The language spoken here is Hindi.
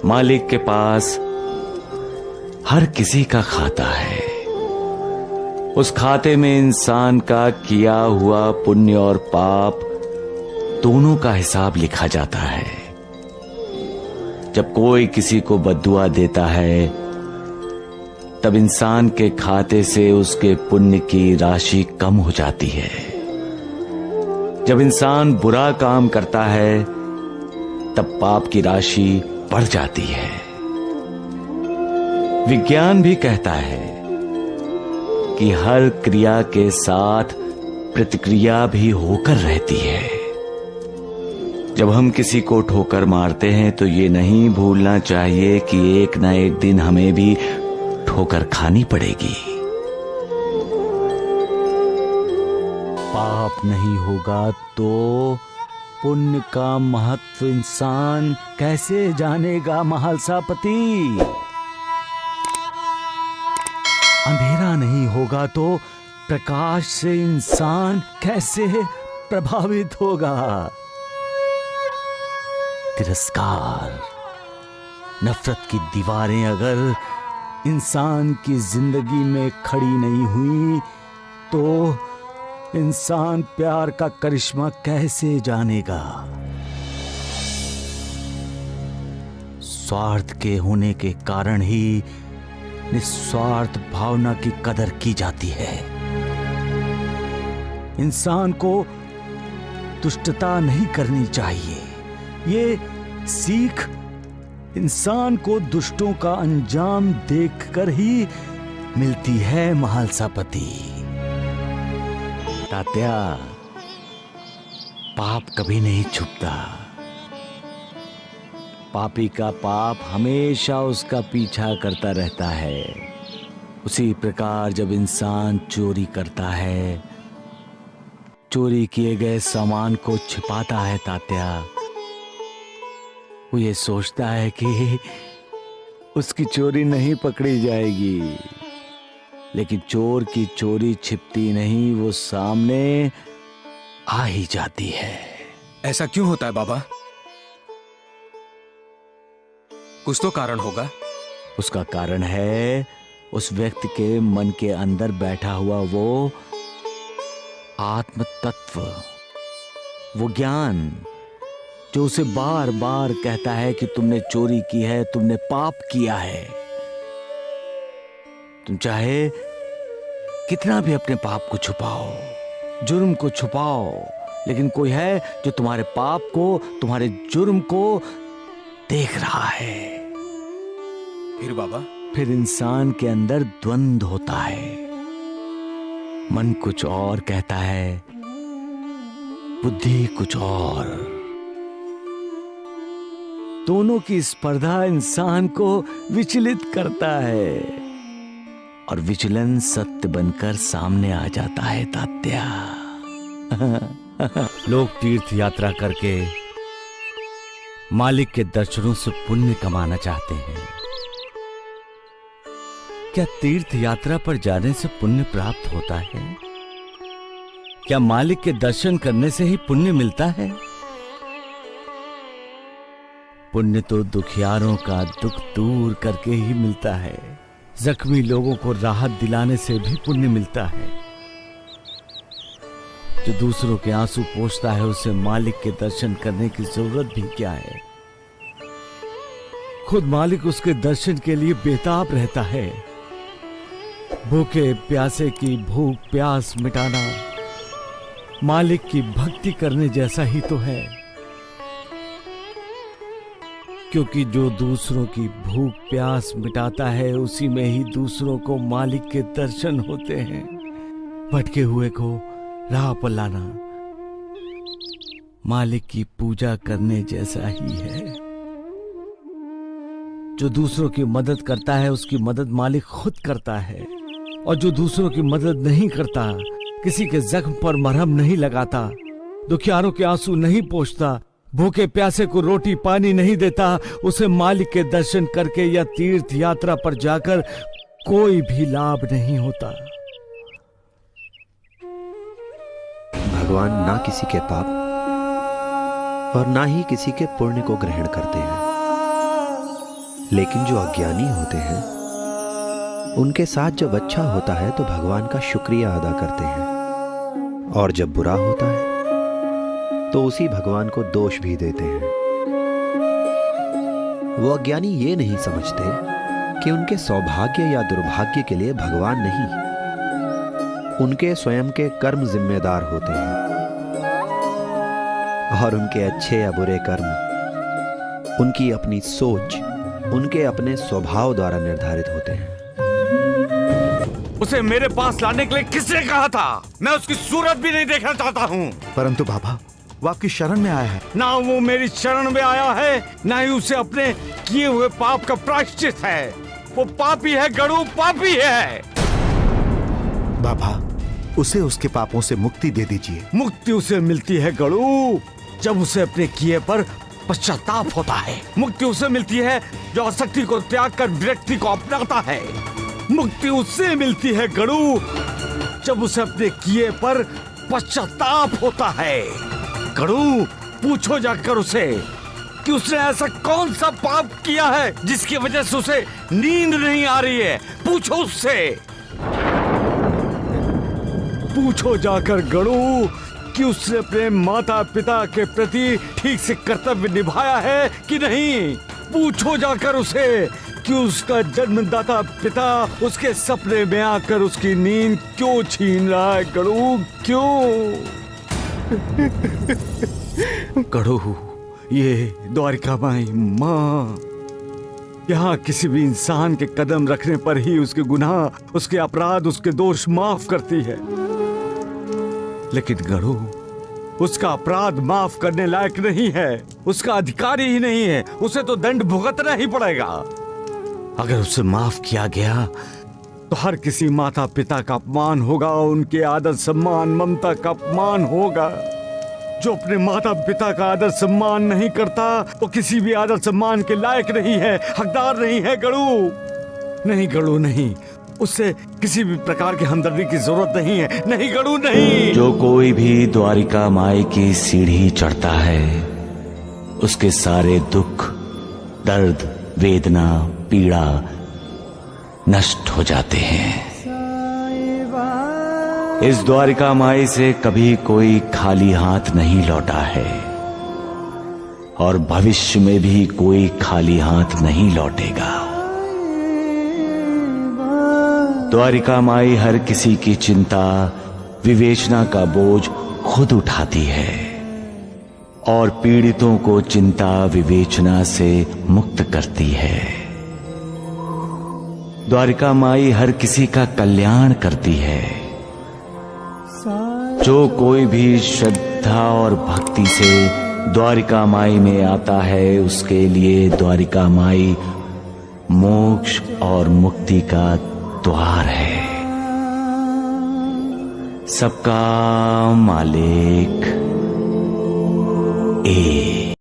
मालिक के पास हर किसी का खाता है। उस खाते में इंसान का किया हुआ पुण्य और पाप दोनों का हिसाब लिखा जाता है। जब कोई किसी को बद्दुआ देता है तब इंसान के खाते से उसके पुण्य की राशि कम हो जाती है। जब इंसान बुरा काम करता है तब पाप की राशि बढ़ जाती है। विज्ञान भी कहता है कि हर क्रिया के साथ प्रतिक्रिया भी होकर रहती है। जब हम किसी को ठोकर मारते हैं तो ये नहीं भूलना चाहिए कि एक ना एक दिन हमें भी ठोकर खानी पड़ेगी। पाप नहीं होगा तो पुण्य का महत्व इंसान कैसे जानेगा महालसापति? अंधेरा नहीं होगा तो प्रकाश से इंसान कैसे प्रभावित होगा? तिरस्कार, नफरत की दीवारें अगर इंसान की जिंदगी में खड़ी नहीं हुई तो इंसान प्यार का करिश्मा कैसे जानेगा? स्वार्थ के होने के कारण ही निस्वार्थ भावना की कदर की जाती है। इंसान को दुष्टता नहीं करनी चाहिए। ये सीख इंसान को दुष्टों का अंजाम देखकर ही मिलती है महालसापति। तात्या, पाप कभी नहीं छुपता। पापी का पाप हमेशा उसका पीछा करता रहता है। उसी प्रकार जब इंसान चोरी करता है, चोरी किए गए सामान को छिपाता है तात्या, वो ये सोचता है कि उसकी चोरी नहीं पकड़ी जाएगी, लेकिन चोर की चोरी छिपती नहीं, वो सामने आ ही जाती है। ऐसा क्यों होता है बाबा? कुछ तो कारण होगा। उसका कारण है उस व्यक्ति के मन के अंदर बैठा हुआ वो आत्म तत्व, वो ज्ञान जो उसे बार बार कहता है कि तुमने चोरी की है, तुमने पाप किया है। तुम चाहे कितना भी अपने पाप को छुपाओ, जुर्म को छुपाओ, लेकिन कोई है जो तुम्हारे पाप को, तुम्हारे जुर्म को देख रहा है। फिर बाबा? फिर इंसान के अंदर द्वंद्व होता है। मन कुछ और कहता है, बुद्धि कुछ और। दोनों की स्पर्धा इंसान को विचलित करता है और विचलन सत्य बनकर सामने आ जाता है तात्या। लोग तीर्थ यात्रा करके मालिक के दर्शनों से पुण्य कमाना चाहते हैं। क्या तीर्थ यात्रा पर जाने से पुण्य प्राप्त होता है? क्या मालिक के दर्शन करने से ही पुण्य मिलता है? पुण्य तो दुखियारों का दुख दूर करके ही मिलता है। जख्मी लोगों को राहत दिलाने से भी पुण्य मिलता है। जो दूसरों के आंसू पोंछता है उसे मालिक के दर्शन करने की जरूरत भी क्या है? खुद मालिक उसके दर्शन के लिए बेताब रहता है। भूखे प्यासे की भूख प्यास मिटाना मालिक की भक्ति करने जैसा ही तो है, क्योंकि जो दूसरों की भूख प्यास मिटाता है उसी में ही दूसरों को मालिक के दर्शन होते हैं। भटके हुए को राह पर लाना मालिक की पूजा करने जैसा ही है। जो दूसरों की मदद करता है उसकी मदद मालिक खुद करता है, और जो दूसरों की मदद नहीं करता, किसी के जख्म पर मरहम नहीं लगाता, दुखियारों के आंसू नहीं पोंछता, भूखे प्यासे को रोटी पानी नहीं देता, उसे मालिक के दर्शन करके या तीर्थ यात्रा पर जाकर कोई भी लाभ नहीं होता। भगवान ना किसी के पाप और ना ही किसी के पुण्य को ग्रहण करते हैं। लेकिन जो अज्ञानी होते हैं उनके साथ जब अच्छा होता है तो भगवान का शुक्रिया अदा करते हैं, और जब बुरा होता है तो उसी भगवान को दोष भी देते हैं। वो अज्ञानी ये नहीं समझते कि उनके सौभाग्य या दुर्भाग्य के लिए भगवान नहीं, उनके स्वयं के कर्म जिम्मेदार होते हैं, और उनके अच्छे या बुरे कर्म उनकी अपनी सोच, उनके अपने स्वभाव द्वारा निर्धारित होते हैं। उसे मेरे पास लाने के लिए किसने कहा था? मैं उसकी सूरत भी नहीं देखना चाहता हूँ। परंतु बाबा, वो आपकी शरण में आया है। ना वो मेरी शरण में आया है, ना ही उसे अपने किए हुए पाप का प्रायश्चित है। वो पापी है गणु, पापी है। बाबा, उसे उसके पापों से मुक्ति दे दीजिए। मुक्ति उसे मिलती है गणु जब उसे अपने किए पर पश्चाताप होता है। मुक्ति उसे मिलती है जो आसक्ति को त्याग कर विरक्ति को अपनाता है। मुक्ति उससे मिलती है गणु जब उसे अपने किए पर पश्चाताप होता है। गणु, पूछो जाकर उसे कि उसने ऐसा कौन सा पाप किया है जिसकी वजह से उसे नींद नहीं आ रही है। पूछो उससे, पूछो जाकर गणु कि उसने अपने माता पिता के प्रति ठीक से कर्तव्य निभाया है कि नहीं। पूछो जाकर उसे कि उसका जन्मदाता पिता उसके सपने में आकर उसकी नींद क्यों छीन रहा है। गणु, क्यों? गणु, ये द्वारिका माई माँ यहाँ किसी भी इंसान के कदम रखने पर ही उसके गुनाह, उसके अपराध, उसके दोष माफ करती है। लेकिन गणु, उसका अपराध माफ करने लायक नहीं है, उसका अधिकारी ही नहीं है। उसे तो दंड भुगतना ही पड़ेगा। अगर उसे माफ किया गया तो हर किसी माता पिता का अपमान होगा, उनके आदर सम्मान ममता का अपमान होगा। जो अपने माता पिता का आदर सम्मान नहीं करता वो किसी भी आदर सम्मान के लायक नहीं है, हकदार नहीं है। गणु, नहीं गणु, नहीं, उससे किसी भी प्रकार की हमदर्दी की जरूरत नहीं है। नहीं गणु, नहीं। जो कोई भी द्वारिका माई की सीढ़ी चढ़ता है उसके सारे दुख, दर्द, वेदना, पीड़ा नष्ट हो जाते हैं। इस द्वारिका माई से कभी कोई खाली हाथ नहीं लौटा है और भविष्य में भी कोई खाली हाथ नहीं लौटेगा। द्वारिका माई हर किसी की चिंता, विवेचना का बोझ खुद उठाती है और पीड़ितों को चिंता विवेचना से मुक्त करती है। द्वारिका माई हर किसी का कल्याण करती है। जो कोई भी श्रद्धा और भक्ति से द्वारिका माई में आता है उसके लिए द्वारिका माई मोक्ष और मुक्ति का द्वार है। सबका मालिक एक।